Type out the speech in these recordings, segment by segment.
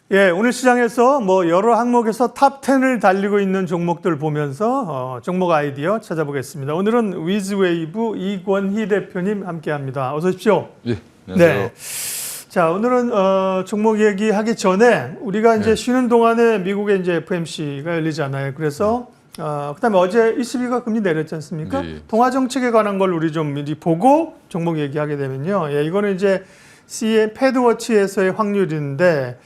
예, 오늘 시장에서 뭐 여러 항목에서 탑 10을 달리고 있는 종목들 보면서 종목 아이디어 찾아보겠습니다. 오늘은 위즈웨이브 이권희 대표님 함께합니다. 어서 오십시오. 예, 안녕하세요. 네. 자, 오늘은 종목 얘기하기 전에 우리가 이제 쉬는 동안에 미국에 이제 FOMC가 열리잖아요. 그래서 그다음에 어제 ECB가 금리 내렸지 않습니까? 네. 통화 정책에 관한 걸 우리 좀 미리 보고 종목 얘기하게 되면요. 예, 이거는 이제 패드워치에서의 확률인데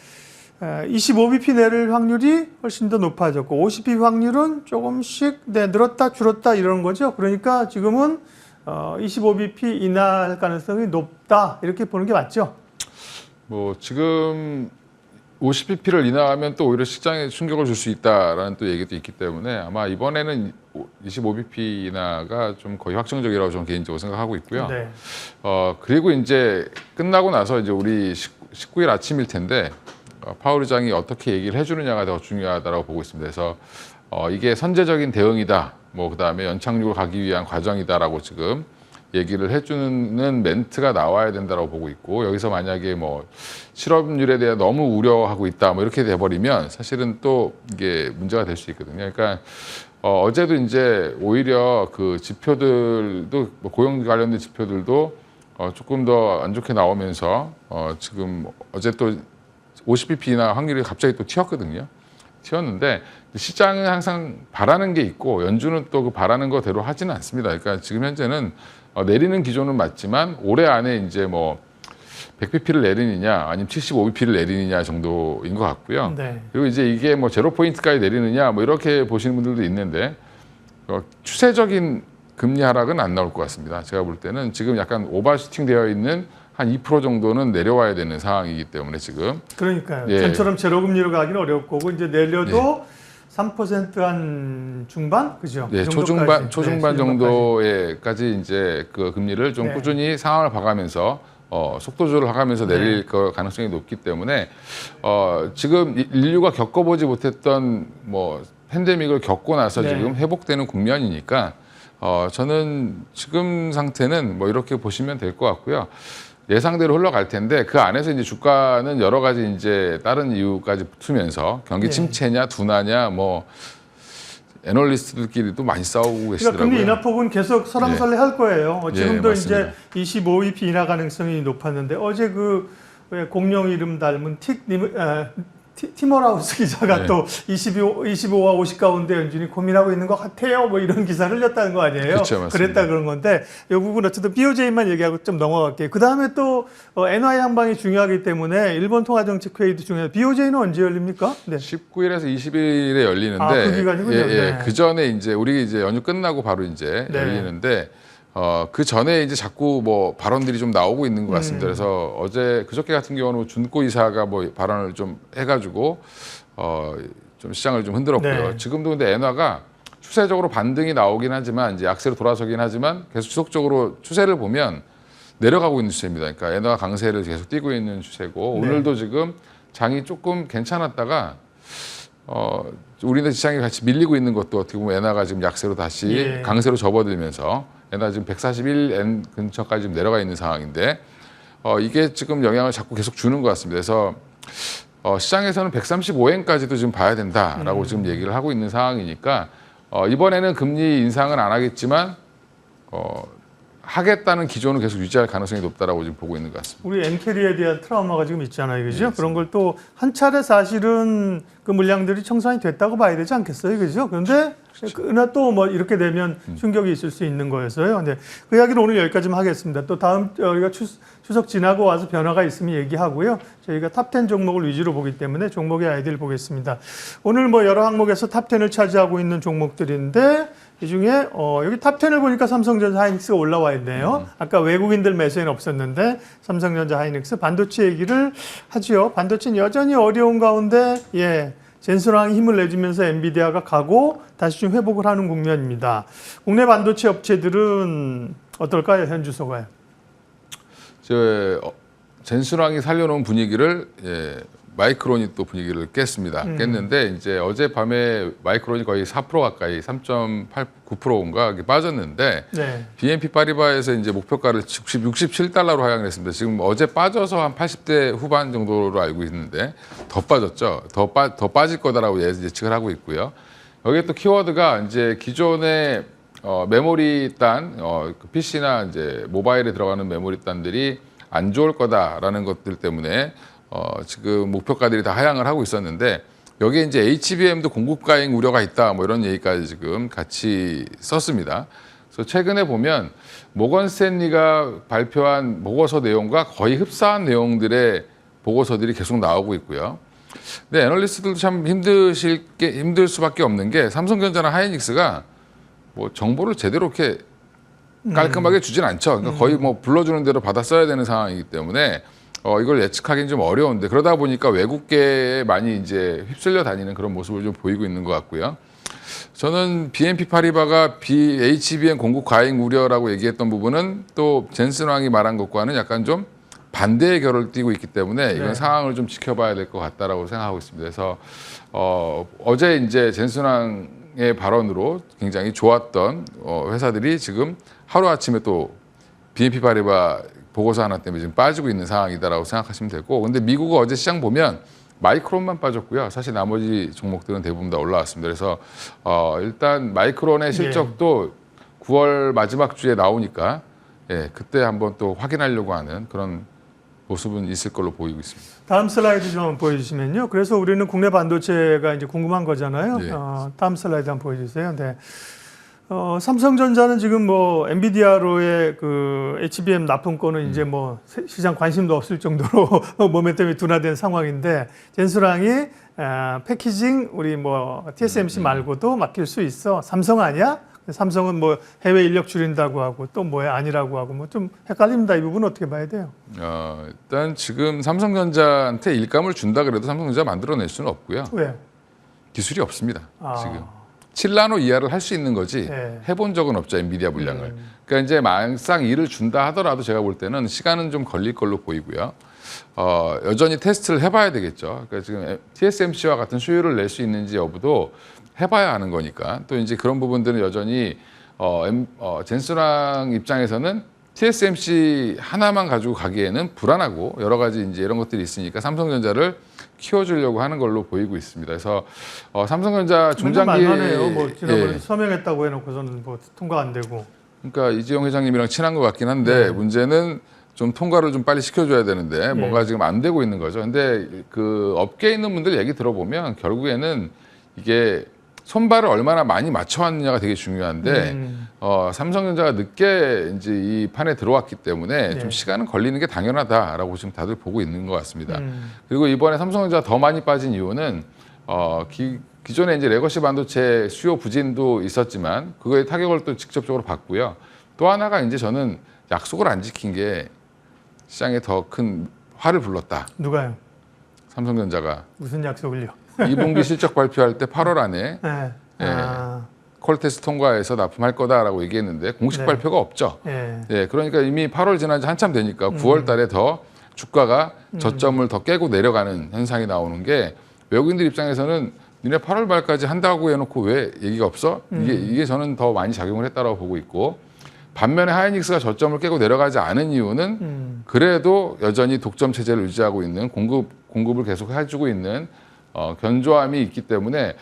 25bp 내릴 확률이 훨씬 더 높아졌고 50bp 확률은 조금씩 늘었다 줄었다 이런 거죠. 그러니까 지금은 25bp 인하할 가능성이 높다 이렇게 보는 게 맞죠? 뭐 지금 50bp를 인하하면 또 오히려 시장에 충격을 줄 수 있다라는 또 얘기도 있기 때문에 아마 이번에는 25bp 인하가 좀 거의 확정적이라고 저는 개인적으로 생각하고 있고요. 네. 그리고 이제 끝나고 나서 이제 우리 19일 아침일 텐데 파월 의장이 어떻게 얘기를 해주느냐가 더 중요하다고 보고 있습니다. 그래서 이게 선제적인 대응이다. 뭐 그다음에 연착륙을 가기 위한 과정이다라고 지금 얘기를 해주는 멘트가 나와야 된다고 보고 있고 여기서 만약에 뭐 실업률에 대해 너무 우려하고 있다 뭐 이렇게 돼버리면 사실은 또 이게 문제가 될 수 있거든요. 그러니까 어제도 이제 오히려 그 지표들도 뭐 고용 관련된 지표들도 조금 더 안 좋게 나오면서 지금 어제 또 50bp 인하 확률이 갑자기 또 튀었거든요. 튀었는데 시장은 항상 바라는 게 있고 연준은 또 그 바라는 거대로 하지는 않습니다. 그러니까 지금 현재는 내리는 기조는 맞지만 올해 안에 이제 뭐 100bp를 내리느냐 아니면 75bp를 내리느냐 정도인 것 같고요. 네. 그리고 이제 이게 뭐 제로 포인트까지 내리느냐 뭐 이렇게 보시는 분들도 있는데 추세적인 금리 하락은 안 나올 것 같습니다. 제가 볼 때는 지금 약간 오버슈팅 되어 있는 한 2% 정도는 내려와야 되는 상황이기 때문에 지금. 그러니까요. 예. 전처럼 제로 금리로 가기는 어려울 거고 이제 내려도 예. 3%한 중반 그죠? 네, 정도까지. 초중반 네, 정도에까지 이제 그 금리를 좀 네. 꾸준히 상황을 봐가면서 속도 조절하면서 내릴 가능성이 높기 때문에 지금 인류가 겪어보지 못했던 뭐 팬데믹을 겪고 나서 네. 지금 회복되는 국면이니까 저는 지금 상태는 뭐 이렇게 보시면 될 것 같고요. 예상대로 흘러갈 텐데 그 안에서 이제 주가는 여러 가지 이제 다른 이유까지 붙으면서 경기 침체냐 둔화냐 뭐 애널리스트들끼리도 많이 싸우고 계시더라고요. 그러니까 금리 인하폭은 계속 설왕설래 할 거예요. 지금도 맞습니다. 이제 25bp 인하 가능성이 높았는데 어제 그 왜 공룡 이름 닮은 티머라우스 기자가 네. 또 25와 50 가운데 연준이 고민하고 있는 것 같아요. 뭐 이런 기사를 흘렸다는 거 아니에요? 그렇죠, 맞습니다. 그랬다 그런 건데 이 부분 어쨌든 BOJ만 얘기하고 좀 넘어갈게요. 그 다음에 또 엔화 향방이 중요하기 때문에 일본 통화정책회의도 중요해요. BOJ는 언제 열립니까? 네. 19일에서 20일에 열리는데 그 기간이군요. 네. 그 전에 이제 우리 이제 연휴 끝나고 바로 이제 네. 열리는데 그 전에 이제 자꾸 뭐 발언들이 좀 나오고 있는 것 같습니다. 그래서 그저께 같은 경우는 준코 이사가 뭐 발언을 좀 해가지고 좀 시장을 좀 흔들었고요. 네. 지금도 근데 엔화가 추세적으로 반등이 나오긴 하지만 이제 약세로 돌아서긴 하지만 계속 지속적으로 추세를 보면 내려가고 있는 추세입니다. 그러니까 엔화 강세를 계속 띄고 있는 추세고 네. 오늘도 지금 장이 조금 괜찮았다가 우리나라 시장이 같이 밀리고 있는 것도 어떻게 보면 엔화가 지금 약세로 다시 강세로 접어들면서 엔화 지금 141엔 근처까지 지금 내려가 있는 상황인데 이게 지금 영향을 자꾸 계속 주는 것 같습니다. 그래서 시장에서는 135엔까지도 지금 봐야 된다라고 지금 얘기를 하고 있는 상황이니까 이번에는 금리 인상은 안 하겠지만 하겠다는 기조는 계속 유지할 가능성이 높다라고 지금 보고 있는 것 같습니다. 우리 엔캐리에 대한 트라우마가 지금 있잖아요. 그죠? 그런 걸 또 한 차례 사실은 그 물량들이 청산이 됐다고 봐야 되지 않겠어요. 그죠? 그런데 그러나 또 뭐 이렇게 되면 충격이 있을 수 있는 거였어요. 근데 그 이야기는 오늘 여기까지만 하겠습니다. 또 다음 우리가 추석 지나고 와서 변화가 있으면 얘기하고요. 저희가 탑10 종목을 위주로 보기 때문에 종목의 아이디를 보겠습니다. 오늘 뭐 여러 항목에서 탑10을 차지하고 있는 종목들인데 이 중에 여기 탑10을 보니까 삼성전자 하이닉스가 올라와 있네요. 아까 외국인들 매수에는 없었는데 삼성전자 하이닉스 반도체 얘기를 하지요. 반도체는 여전히 어려운 가운데 젠슨왕이 힘을 내주면서 엔비디아가 가고 다시 좀 회복을 하는 국면입니다. 국내 반도체 업체들은 어떨까요? 현주소가요. 젠슨왕이 살려놓은 분위기를 마이크론이 또 분위기를 깼습니다. 깼는데 이제 어젯밤에 마이크론이 거의 4% 가까이 3.89%인가 빠졌는데 네. BNP 파리바에서 이제 목표가를 67달러로 하향을 했습니다. 지금 어제 빠져서 한 80대 후반 정도로 알고 있는데 더 빠졌죠. 더 빠질 거다라고 예측을 하고 있고요. 여기에 또 키워드가 이제 기존의 메모리 단, PC나 이제 모바일에 들어가는 메모리 단들이 안 좋을 거다라는 것들 때문에 지금 목표가들이 다 하향을 하고 있었는데 여기에 이제 HBM도 공급 과잉 우려가 있다 뭐 이런 얘기까지 지금 같이 썼습니다. 그래서 최근에 보면 모건 스탠리가 발표한 보고서 내용과 거의 흡사한 내용들의 보고서들이 계속 나오고 있고요. 근데 애널리스트들도 참 힘들 수밖에 없는 게 삼성전자나 하이닉스가 뭐 정보를 제대로 이렇게 깔끔하게 주진 않죠. 그러니까 거의 뭐 불러주는 대로 받아 써야 되는 상황이기 때문에 이걸 예측하기는 좀 어려운데 그러다 보니까 외국계에 많이 이제 휩쓸려 다니는 그런 모습을 좀 보이고 있는 것 같고요. 저는 BNP 파리바가 HBM 공급 과잉 우려라고 얘기했던 부분은 또 젠슨 왕이 말한 것과는 약간 좀 반대의 결을 띠고 있기 때문에 이건 네. 상황을 좀 지켜봐야 될 것 같다라고 생각하고 있습니다. 그래서 어제 이제 젠슨 왕의 발언으로 굉장히 좋았던 회사들이 지금 하루 아침에 또 BNP 파리바 보고서 하나 때문에 지금 빠지고 있는 상황이다라고 생각하시면 되고, 근데 미국은 어제 시장 보면 마이크론만 빠졌고요. 사실 나머지 종목들은 대부분 다 올라왔습니다. 그래서 일단 마이크론의 실적도 9월 마지막 주에 나오니까 그때 한번 또 확인하려고 하는 그런 모습은 있을 걸로 보이고 있습니다. 다음 슬라이드 좀 보여주시면요. 그래서 우리는 국내 반도체가 이제 궁금한 거잖아요. 네. 다음 슬라이드 한번 보여주세요. 네. 삼성전자는 지금 뭐 엔비디아로의 그 HBM 납품권은 이제 뭐 시장 관심도 없을 정도로 모멘텀이 둔화된 상황인데 젠스랑이 패키징 우리 뭐 TSMC 말고도 맡길 수 있어. 삼성 아니야? 삼성은 뭐 해외 인력 줄인다고 하고 또 뭐야 아니라고 하고 뭐 좀 헷갈립니다. 이 부분은 어떻게 봐야 돼요? 일단 지금 삼성전자한테 일감을 준다 그래도 삼성전자 만들어낼 수는 없고요. 왜? 기술이 없습니다. 지금 7나노 이하를 할 수 있는 거지 해본 적은 없죠. 엔비디아 물량을. 그러니까 이제 막상 일을 준다 하더라도 제가 볼 때는 시간은 좀 걸릴 걸로 보이고요. 여전히 테스트를 해봐야 되겠죠. 그러니까 지금 TSMC와 같은 수율을 낼 수 있는지 여부도 해봐야 하는 거니까. 또 이제 그런 부분들은 여전히 젠스랑 입장에서는 TSMC 하나만 가지고 가기에는 불안하고 여러 가지 이제 이런 것들이 있으니까 삼성전자를 키워주려고 하는 걸로 보이고 있습니다. 그래서 삼성전자 중장기 뭐 지난번에 서명했다고 해놓고서는 뭐 통과 안 되고. 그러니까 이재용 회장님이랑 친한 것 같긴 한데 문제는 좀 통과를 좀 빨리 시켜줘야 되는데 뭔가 지금 안 되고 있는 거죠. 근데 그 업계에 있는 분들 얘기 들어보면 결국에는 이게 손발을 얼마나 많이 맞춰왔느냐가 되게 중요한데 삼성전자가 늦게 이제 이 판에 들어왔기 때문에 좀 시간은 걸리는 게 당연하다라고 지금 다들 보고 있는 것 같습니다. 그리고 이번에 삼성전자가 더 많이 빠진 이유는 기존에 이제 레거시 반도체 수요 부진도 있었지만 그거의 타격을 또 직접적으로 받고요. 또 하나가 이제 저는 약속을 안 지킨 게 시장에 더 큰 화를 불렀다. 누가요? 삼성전자가 무슨 약속을요? 2분기 실적 발표할 때 8월 안에 콜테스트 통과해서 납품할 거다라고 얘기했는데 공식 발표가 없죠. 그러니까 이미 8월 지난 지 한참 되니까 9월 달에 더 주가가 저점을 더 깨고 내려가는 현상이 나오는 게 외국인들 입장에서는 니네 8월 말까지 한다고 해놓고 왜 얘기가 없어? 이게 저는 더 많이 작용을 했다고 보고 있고, 반면에 하이닉스가 저점을 깨고 내려가지 않은 이유는 그래도 여전히 독점 체제를 유지하고 있는 공급을 계속 해주고 있는 견조함이 있기 때문에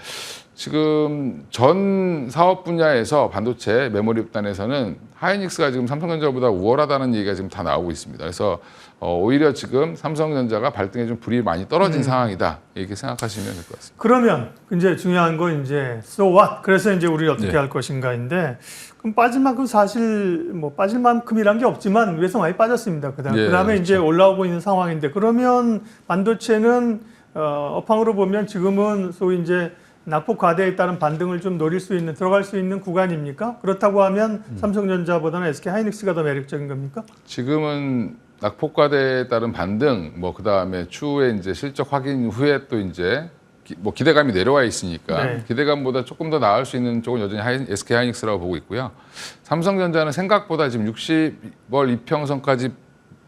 지금 전 사업 분야에서 반도체 메모리 단에서는 하이닉스가 지금 삼성전자보다 우월하다는 얘기가 지금 다 나오고 있습니다. 그래서 오히려 지금 삼성전자가 발등에 좀 불이 많이 떨어진 상황이다 이렇게 생각하시면 될 것 같습니다. 그러면 이제 중요한 건 이제 so what? 그래서 이제 우리 어떻게 할 것인가인데, 그럼 빠질 만큼 사실 뭐 빠질 만큼이란 게 없지만 위에서 많이 빠졌습니다. 그다음에 그렇죠. 이제 올라오고 있는 상황인데, 그러면 반도체는 업황으로 보면 지금은 소위 이제 낙폭 과대에 따른 반등을 좀 노릴 수 있는, 들어갈 수 있는 구간입니까? 그렇다고 하면 삼성전자보다는 SK 하이닉스가 더 매력적인 겁니까? 지금은 낙폭 과대에 따른 반등, 뭐 그 다음에 추후에 이제 실적 확인 후에 또 이제 뭐 기대감이 내려와 있으니까 기대감보다 조금 더 나을 수 있는 쪽은 여전히 SK 하이닉스라고 보고 있고요. 삼성전자는 생각보다 지금 60월 이평선까지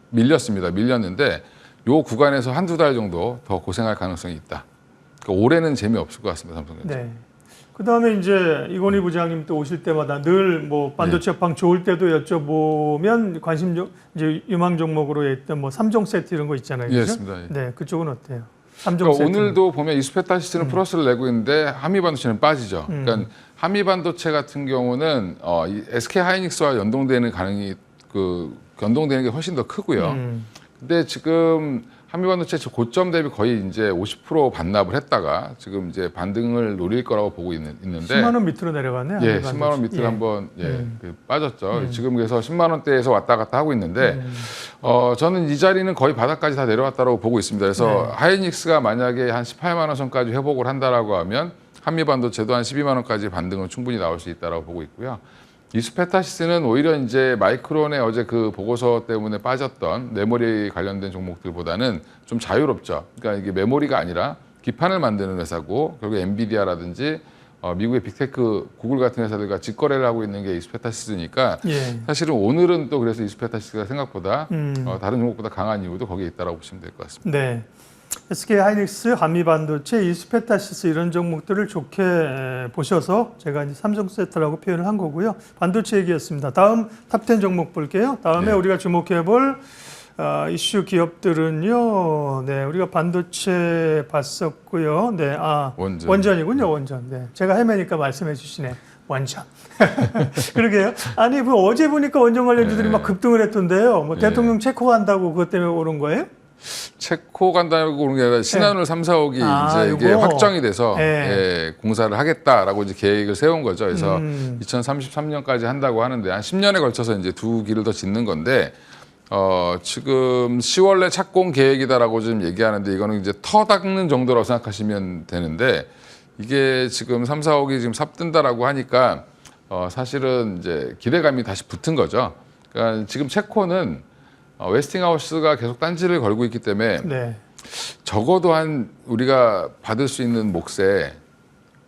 밀렸습니다. 밀렸는데 요 구간에서 한두 달 정도 더 고생할 가능성이 있다. 그러니까 올해는 재미없을 것 같습니다. 삼성전자. 네. 그다음에 이제 이건희 부장님 또 오실 때마다 늘 뭐 반도체 업황 좋을 때도 여쭤보면 이제 유망 종목으로 했던 뭐 3종 세트 이런 거 있잖아요. 예, 그죠? 맞습니다. 예. 네, 그쪽은 어때요? 3종 그러니까 세트. 오늘도 보면 이스페타시스는 플러스를 내고 있는데 한미반도체는 빠지죠. 그러니까 한미반도체 같은 경우는 이 SK 하이닉스와 연동되는 연동되는 게 훨씬 더 크고요. 근데 지금 한미반도체 고점 대비 거의 이제 50% 반납을 했다가 지금 이제 반등을 노릴 거라고 보고 있는데 10만 원 밑으로 내려갔네요. 예, 한미반도체. 10만 원 밑으로 한번 빠졌죠. 지금 그래서 10만 원대에서 왔다 갔다 하고 있는데 저는 이 자리는 거의 바닥까지 다 내려왔다고 보고 있습니다. 그래서 하이닉스가 만약에 한 18만 원 선까지 회복을 한다라고 하면 한미반도체도 한 12만 원까지 반등은 충분히 나올 수 있다라고 보고 있고요. 이스페타시스는 오히려 이제 마이크론의 어제 그 보고서 때문에 빠졌던 메모리 관련된 종목들보다는 좀 자유롭죠. 그러니까 이게 메모리가 아니라 기판을 만드는 회사고 결국 엔비디아라든지 미국의 빅테크 구글 같은 회사들과 직거래를 하고 있는 게 이스페타시스니까 사실은 오늘은 또 그래서 이스페타시스가 생각보다 다른 종목보다 강한 이유도 거기에 있다고 보시면 될 것 같습니다. 네. SK 하이닉스, 한미반도체, 이스페타시스 이런 종목들을 좋게 보셔서 제가 이제 3종 세트라고 표현을 한 거고요. 반도체 얘기였습니다. 다음 탑10 종목 볼게요. 다음에 우리가 주목해 볼 이슈 기업들은요. 네, 우리가 반도체 봤었고요. 네, 원전이군요, 원전. 네, 제가 헤매니까 말씀해 주시네. 원전. 그러게요. 아니, 뭐 어제 보니까 원전 관련주들이 막 급등을 했던데요. 뭐 대통령 체코 간다고 그것 때문에 오른 거예요? 체코 간다고 그런 게 아니라 신한울 3, 4억이 이제 이게 요거. 확정이 돼서 공사를 하겠다라고 이제 계획을 세운 거죠. 그래서 2033년까지 한다고 하는데 한 10년에 걸쳐서 이제 두 길을 더 짓는 건데 지금 10월 내 착공 계획이다라고 지금 얘기하는데 이거는 이제 터 닦는 정도라고 생각하시면 되는데 이게 지금 3, 4억이 지금 삽뜬다라고 하니까 사실은 이제 기대감이 다시 붙은 거죠. 그러니까 지금 체코는 웨스팅하우스가 계속 딴지를 걸고 있기 때문에 적어도 한 우리가 받을 수 있는 몫의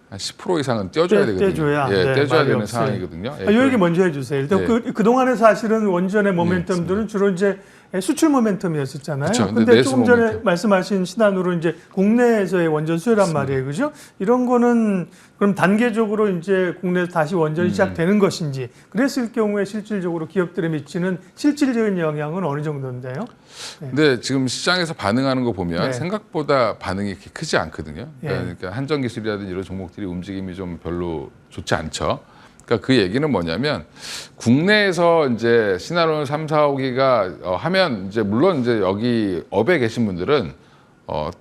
한 10% 이상은 떼줘야 되거든요. 떼줘야, 떼줘야 되는 없어요. 상황이거든요. 이 얘기 먼저 해주세요. 일단 그동안에 사실은 원전의 모멘텀들은 주로 이제 수출 모멘텀이었었잖아요. 그쵸, 근데 조금 전에 모멘텀. 말씀하신 신한으로 이제 국내에서의 원전 수요란 말이에요. 그죠? 이런 거는 그럼 단계적으로 이제 국내에서 다시 원전이 시작되는 것인지 그랬을 경우에 실질적으로 기업들에 미치는 실질적인 영향은 어느 정도인데요? 근데 지금 시장에서 반응하는 거 보면 생각보다 반응이 그렇게 크지 않거든요. 그러니까 한전 기술이라든지 이런 종목들이 움직임이 좀 별로 좋지 않죠. 그러니까 그 얘기는 뭐냐면 국내에서 이제 신한울 3, 4호기가 하면 이제 물론 이제 여기 업에 계신 분들은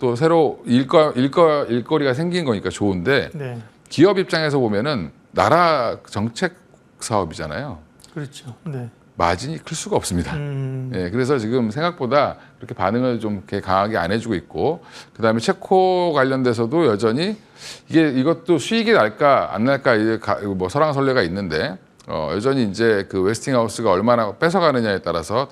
또 새로 일거리가 생긴 거니까 좋은데 기업 입장에서 보면은 나라 정책 사업이잖아요. 그렇죠. 네. 마진이 클 수가 없습니다. 그래서 지금 생각보다 그렇게 반응을 좀 이렇게 강하게 안 해주고 있고, 그 다음에 체코 관련돼서도 여전히 이것도 수익이 날까 안 날까 이제 뭐 설왕설래가 있는데 여전히 이제 그 웨스팅하우스가 얼마나 뺏어가느냐에 따라서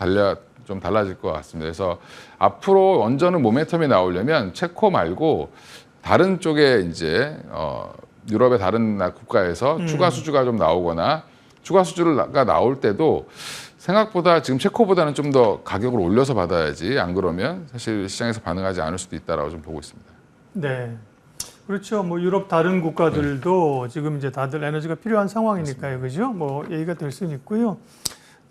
좀 달라질 것 같습니다. 그래서 앞으로 원전은 모멘텀이 나오려면 체코 말고 다른 쪽에 이제 유럽의 다른 국가에서 추가 수주가 좀 나오거나. 추가 수주가 나올 때도 생각보다 지금 체코보다는 좀 더 가격을 올려서 받아야지 안 그러면 사실 시장에서 반응하지 않을 수도 있다라고 좀 보고 있습니다. 네, 그렇죠. 뭐 유럽 다른 국가들도 지금 이제 다들 에너지가 필요한 상황이니까요, 그죠? 뭐 얘기가 될 수는 있고요.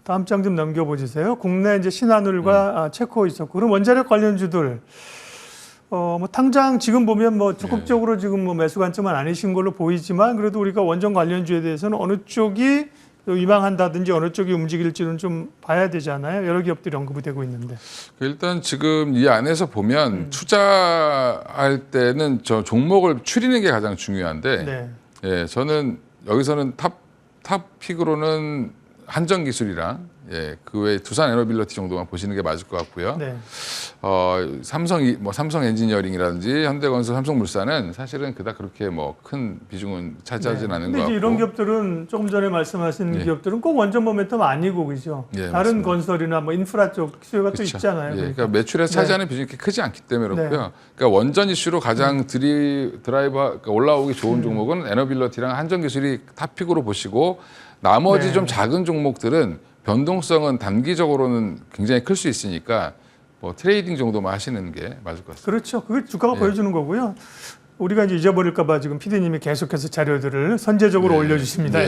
다음 장 좀 넘겨보세요. 국내 이제 신한울과 체코 있었고 그럼 원자력 관련주들. 뭐 당장 지금 보면 뭐 적극적으로 지금 뭐 매수 관점은 아니신 걸로 보이지만 그래도 우리가 원전 관련주에 대해서는 어느 쪽이 위망한다든지 어느 쪽이 움직일지는 좀 봐야 되잖아요. 여러 기업들이 언급이 되고 있는데. 일단 지금 이 안에서 보면 투자할 때는 저 종목을 추리는 게 가장 중요한데, 저는 여기서는 탑픽으로는 한전기술이랑 그 외에 두산에너빌리티 정도만 보시는 게 맞을 것 같고요. 삼성 엔지니어링이라든지 현대건설, 삼성물산은 사실은 그닥 그렇게 뭐 큰 비중은 차지하지는 않은 것 같고. 근데 이런 기업들은 조금 전에 말씀하신 기업들은 꼭 원전 모멘텀 아니고 그죠? 다른 맞습니다. 건설이나 뭐 인프라 쪽 수요가 또 있잖아요. 그러니까 매출에서 차지하는 비중이 그렇게 크지 않기 때문에 그렇고요. 그러니까 원전 이슈로 가장 드라이버 그러니까 올라오기 좋은 종목은 에너빌리티랑 한전기술이 탑픽으로 보시고 나머지 좀 작은 종목들은 변동성은 단기적으로는 굉장히 클 수 있으니까 뭐 트레이딩 정도만 하시는 게 맞을 것 같습니다. 그렇죠. 그게 주가가 예. 보여주는 거고요. 우리가 이제 잊어버릴까봐 지금 PD님이 계속해서 자료들을 선제적으로 네. 올려주십니다. 네.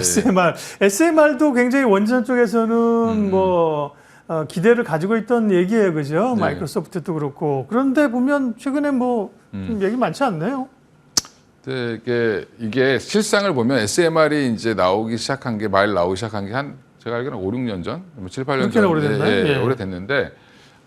SMR도 굉장히 원전 쪽에서는 기대를 가지고 있던 얘기예요, 그죠? 네. 마이크로소프트도 그렇고. 그런데 보면 최근에 좀 얘기 많지 않네요. 근데 이게 실상을 보면 SMR이 이제 나오기 시작한 게 제가 알기로는 5, 6년 전, 뭐 7, 8년 그렇게나 오래됐나요? 예, 예. 오래됐는데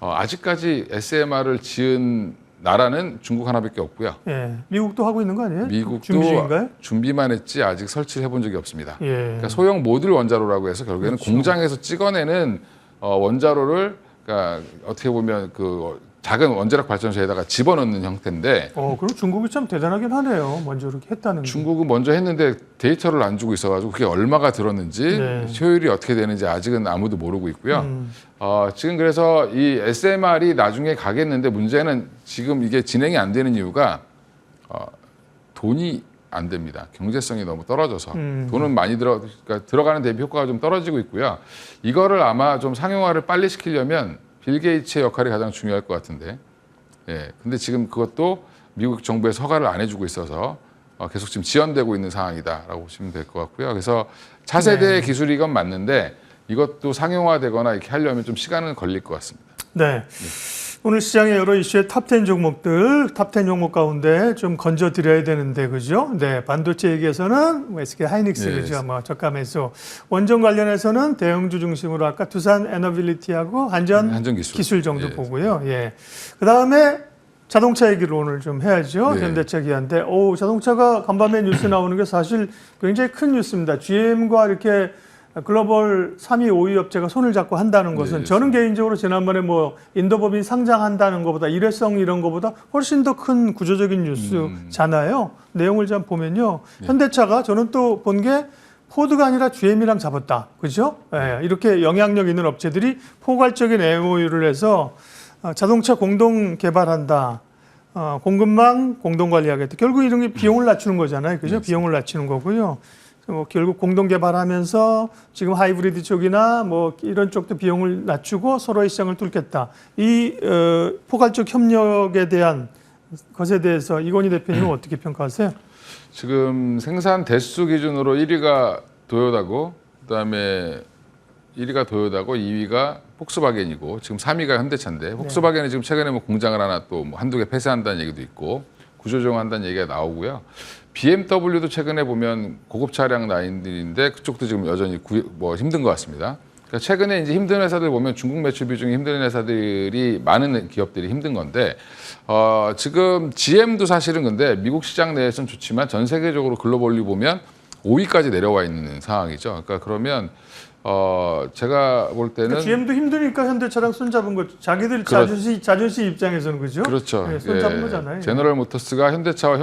아직까지 SMR을 지은 나라는 중국 하나밖에 없고요. 예, 미국도 하고 있는 거 아니에요? 미국도 준비 중인가요? 준비만 했지 아직 설치를 해본 적이 없습니다. 예. 그러니까 소형 모듈 원자로라고 해서 결국에는 그렇죠. 공장에서 찍어내는 원자로를 그러니까 어떻게 보면 그 작은 원자력 발전소에다가 집어넣는 형태인데 그럼 중국이 참 대단하긴 하네요. 먼저 이렇게 했다는 게. 중국은 먼저 했는데 데이터를 안 주고 있어가지고 그게 얼마가 들었는지 네. 효율이 어떻게 되는지 아직은 아무도 모르고 있고요. 지금 그래서 이 SMR이 나중에 가겠는데 문제는 지금 이게 진행이 안 되는 이유가 돈이 안 됩니다. 경제성이 너무 떨어져서 돈은 많이 그러니까 들어가는 대비 효과가 좀 떨어지고 있고요. 이거를 아마 좀 상용화를 빨리 시키려면 빌 게이츠의 역할이 가장 중요할 것 같은데, 예. 근데 지금 그것도 미국 정부에서 허가를 안 해주고 있어서 계속 지금 지연되고 있는 상황이다라고 보시면 될 것 같고요. 그래서 차세대 기술이 건 맞는데 이것도 상용화되거나 이렇게 하려면 좀 시간은 걸릴 것 같습니다. 네. 오늘 시장의 여러 이슈의 탑10 종목들, 탑10 종목 가운데 좀 건져드려야 되는데, 그죠? 네. 반도체 얘기에서는 SK 하이닉스, 네. 그죠? 저가 매수. 원전 관련해서는 대형주 중심으로 아까 두산 에너빌리티하고 한전 기술 정도 예. 보고요. 예. 그 다음에 자동차 얘기를 오늘 좀 해야죠. 네. 현대차 기아인데, 자동차가 간밤에 뉴스 나오는 게 사실 굉장히 큰 뉴스입니다. GM과 이렇게 글로벌 3위, 5위 업체가 손을 잡고 한다는 것은 네, 저는 개인적으로 지난번에 인도법인 상장한다는 것보다 일회성 이런 것보다 훨씬 더 큰 구조적인 뉴스잖아요. 내용을 좀 보면요. 현대차가 저는 또 본 게 포드가 아니라 GM이랑 잡았다. 그죠? 예, 이렇게 영향력 있는 업체들이 포괄적인 MOU를 해서 자동차 공동 개발한다. 공급망 공동 관리하겠다. 결국 이런 게 비용을 낮추는 거잖아요. 그죠? 비용을 낮추는 거고요. 결국 공동 개발하면서 지금 하이브리드 쪽이나 이런 쪽도 비용을 낮추고 서로의 시장을 뚫겠다. 이 포괄적 협력에 대한 것에 대해서 이건희 대표님은 어떻게 평가하세요? 지금 생산 대수 기준으로 1위가 도요다고 그다음에 1위가 도요다고 2위가 폭스바겐이고 지금 3위가 현대차인데 폭스바겐이 지금 최근에 공장을 하나 또 한두 개 폐쇄한다는 얘기도 있고 구조조정한다는 얘기가 나오고요. BMW도 최근에 보면 고급 차량 라인들인데 그쪽도 지금 여전히 힘든 것 같습니다. 그러니까 최근에 이제 힘든 회사들 보면 중국 매출 비중이 힘든 회사들이 많은 기업들이 힘든 건데 지금 GM도 사실은 근데 미국 시장 내에서는 좋지만 전 세계적으로 글로벌리 보면 5위까지 내려와 있는 상황이죠. 그러니까 그러면 제가 볼 때는 GM도 힘드니까 현대차랑 손잡은 거죠. 자기들 자존심 입장에서는 그죠? 그렇죠. 네, 손잡은 거잖아요. 제너럴 모터스가 현대차와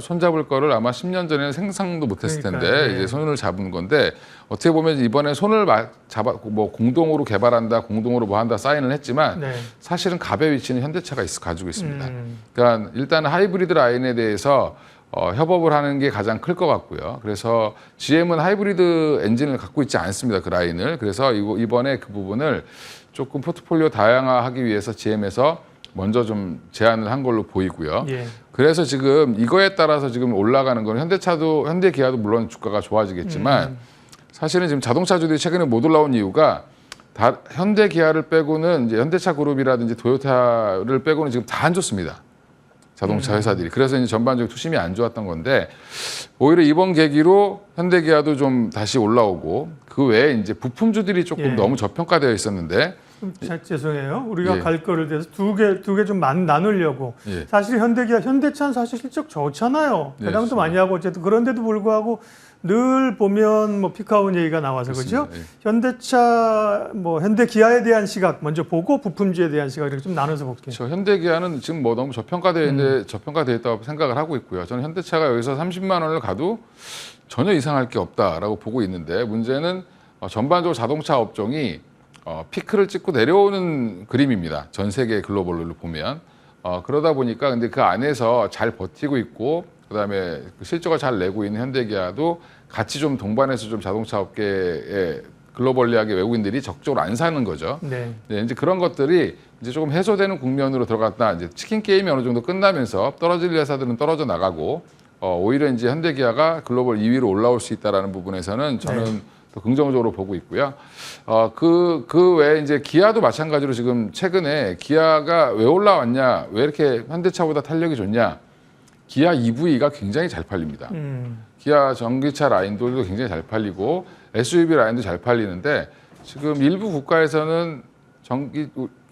손잡을 거를 아마 10년 전에는 생각도 못했을 텐데 이제 손을 잡은 건데 어떻게 보면 이번에 손을 잡았고 공동으로 개발한다, 공동으로 한다 사인을 했지만 사실은 갑의 위치는 현대차가 가지고 있습니다. 그러니까 일단 하이브리드 라인에 대해서 협업을 하는 게 가장 클 것 같고요. 그래서 GM은 하이브리드 엔진을 갖고 있지 않습니다. 그 라인을. 그래서 이번에 그 부분을 조금 포트폴리오 다양화하기 위해서 GM에서 먼저 좀 제안을 한 걸로 보이고요. 그래서 지금 이거에 따라서 지금 올라가는 건 현대기아도 물론 주가가 좋아지겠지만 사실은 지금 자동차주들이 최근에 못 올라온 이유가 현대기아를 빼고는 이제 현대차 그룹이라든지 도요타를 빼고는 지금 다 안 좋습니다. 자동차 회사들이. 그래서 이제 전반적으로 투심이 안 좋았던 건데 오히려 이번 계기로 현대기아도 좀 다시 올라오고 그 외에 이제 부품주들이 조금 너무 저평가되어 있었는데 죄송해요. 우리가 갈 거를 대해서 두 개 좀 나누려고. 사실 현대차는 사실 실적 좋잖아요. 배당도 많이 하고 어쨌든 그런데도 불구하고 늘 보면 피카운 얘기가 나와서 그렇죠. 현대차 현대기아에 대한 시각 먼저 보고 부품주에 대한 시각 이렇게 좀 나눠서 볼게요. 그렇죠. 현대기아는 지금 너무 저평가되어 있는데 저평가되어 있다고 생각을 하고 있고요. 저는 현대차가 여기서 30만 원을 가도 전혀 이상할 게 없다라고 보고 있는데 문제는 전반적으로 자동차 업종이 피크를 찍고 내려오는 그림입니다. 전 세계 글로벌로 보면 그러다 보니까 근데 그 안에서 잘 버티고 있고 그다음에 실적을 잘 내고 있는 현대기아도 같이 좀 동반해서 좀 자동차 업계에 글로벌리하게 외국인들이 적극적으로 안 사는 거죠. 네. 네, 이제 그런 것들이 이제 조금 해소되는 국면으로 들어갔다. 이제 치킨 게임이 어느 정도 끝나면서 떨어질 회사들은 떨어져 나가고 오히려 이제 현대기아가 글로벌 2위로 올라올 수 있다라는 부분에서는 저는 더 긍정적으로 보고 있고요. 그 외에 이제 기아도 마찬가지로 지금 최근에 기아가 왜 올라왔냐, 왜 이렇게 현대차보다 탄력이 좋냐, 기아 EV가 굉장히 잘 팔립니다. 기아 전기차 라인들도 굉장히 잘 팔리고 SUV 라인도 잘 팔리는데 지금 일부 국가에서는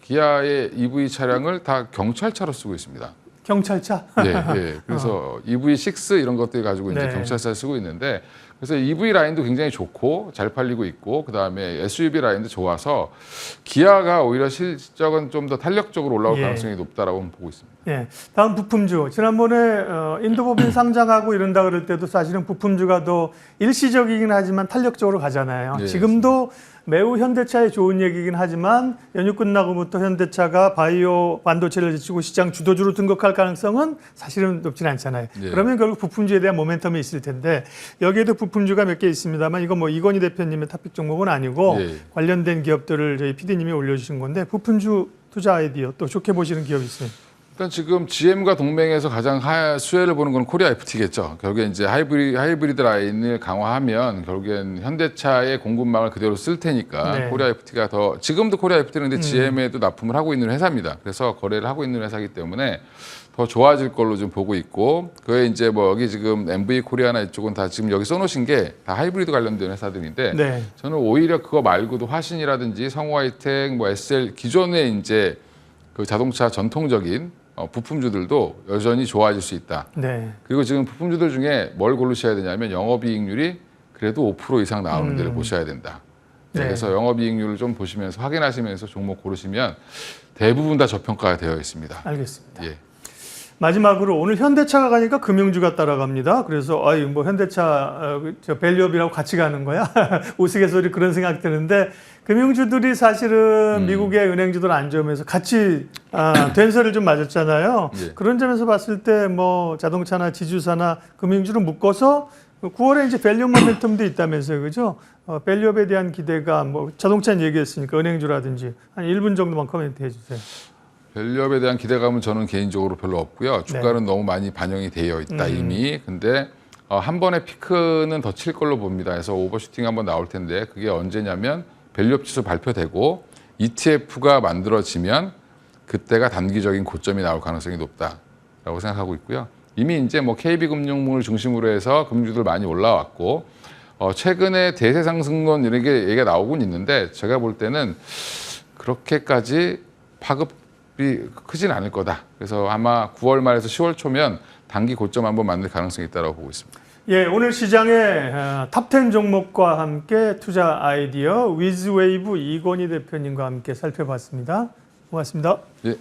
기아의 EV 차량을 다 경찰차로 쓰고 있습니다. 경찰차? 예. 그래서 EV6 이런 것들 가지고 이제 네. 경찰차를 쓰고 있는데 그래서 EV 라인도 굉장히 좋고 잘 팔리고 있고 그다음에 SUV 라인도 좋아서 기아가 오히려 실적은 좀 더 탄력적으로 올라올 가능성이 높다라고 보고 있습니다. 예. 다음 부품주. 지난번에 인도법인 상장하고 이런다 그럴 때도 사실은 부품주가 더 일시적이긴 하지만 탄력적으로 가잖아요. 네, 지금도 매우 현대차에 좋은 얘기긴 하지만 연휴 끝나고부터 현대차가 바이오 반도체를 지치고 시장 주도주로 등극할 가능성은 사실은 높진 않잖아요. 네. 그러면 결국 부품주에 대한 모멘텀이 있을 텐데 여기에도 부품주가 몇 개 있습니다만 이건 뭐 이건희 대표님의 탑픽 종목은 아니고 네. 관련된 기업들을 저희 PD님이 올려주신 건데 부품주 투자 아이디어 또 좋게 보시는 기업 있어요? 일단 지금 GM과 동맹에서 가장 수혜를 보는 건 코리아 FT겠죠. 결국에 이제 하이브리드 라인을 강화하면 결국엔 현대차의 공급망을 그대로 쓸 테니까 네. 코리아 FT가 더 지금도 코리아 FT는 근데 GM에도 납품을 하고 있는 회사입니다. 그래서 거래를 하고 있는 회사이기 때문에 더 좋아질 걸로 좀 보고 있고 그에 이제 뭐 여기 지금 MV 코리아나 이쪽은 다 지금 여기 써놓으신 게 다 하이브리드 관련된 회사들인데 네. 저는 오히려 그거 말고도 화신이라든지 성우하이텍, 뭐 SL 기존의 이제 그 자동차 전통적인 부품주들도 여전히 좋아질 수 있다. 네. 그리고 지금 부품주들 중에 뭘 고르셔야 되냐면 영업이익률이 그래도 5% 이상 나오는 데를 보셔야 된다. 네. 그래서 영업이익률을 좀 보시면서 확인하시면서 종목 고르시면 대부분 다 저평가가 되어 있습니다. 알겠습니다. 예. 마지막으로 오늘 현대차가 가니까 금융주가 따라갑니다. 그래서 아이 뭐 현대차 저 밸류업이라고 같이 가는 거야? 우스갯소리 그런 생각 드는데 금융주들이 사실은 미국의 은행주들 안 좋으면서 같이 된세를 좀 맞았잖아요. 예. 그런 점에서 봤을 때 뭐 자동차나 지주사나 금융주를 묶어서 9월에 이제 밸류 모멘텀도 있다면서요, 그죠? 밸류업에 대한 기대가 뭐 자동차 얘기했으니까 은행주라든지 한 1분 정도만 코멘트 해주세요. 밸류업에 대한 기대감은 저는 개인적으로 별로 없고요. 주가는 너무 많이 반영이 되어 있다 이미. 근데 한 번에 피크는 더 칠 걸로 봅니다. 그래서 오버슈팅 한번 나올 텐데 그게 언제냐면 밸류업 지수 발표되고 ETF가 만들어지면 그때가 단기적인 고점이 나올 가능성이 높다라고 생각하고 있고요. 이미 이제 뭐 KB금융을 중심으로 해서 금융주들 많이 올라왔고 최근에 대세 상승론 이런 게 얘기가 나오곤 있는데 제가 볼 때는 그렇게까지 파급이 크진 않을 거다. 그래서 아마 9월 말에서 10월 초면 단기 고점 한번 만들 가능성이 있다고 보고 있습니다. 예, 오늘 시장의 탑10 종목과 함께 투자 아이디어 위즈웨이브 이건희 대표님과 함께 살펴봤습니다. 고맙습니다. 예.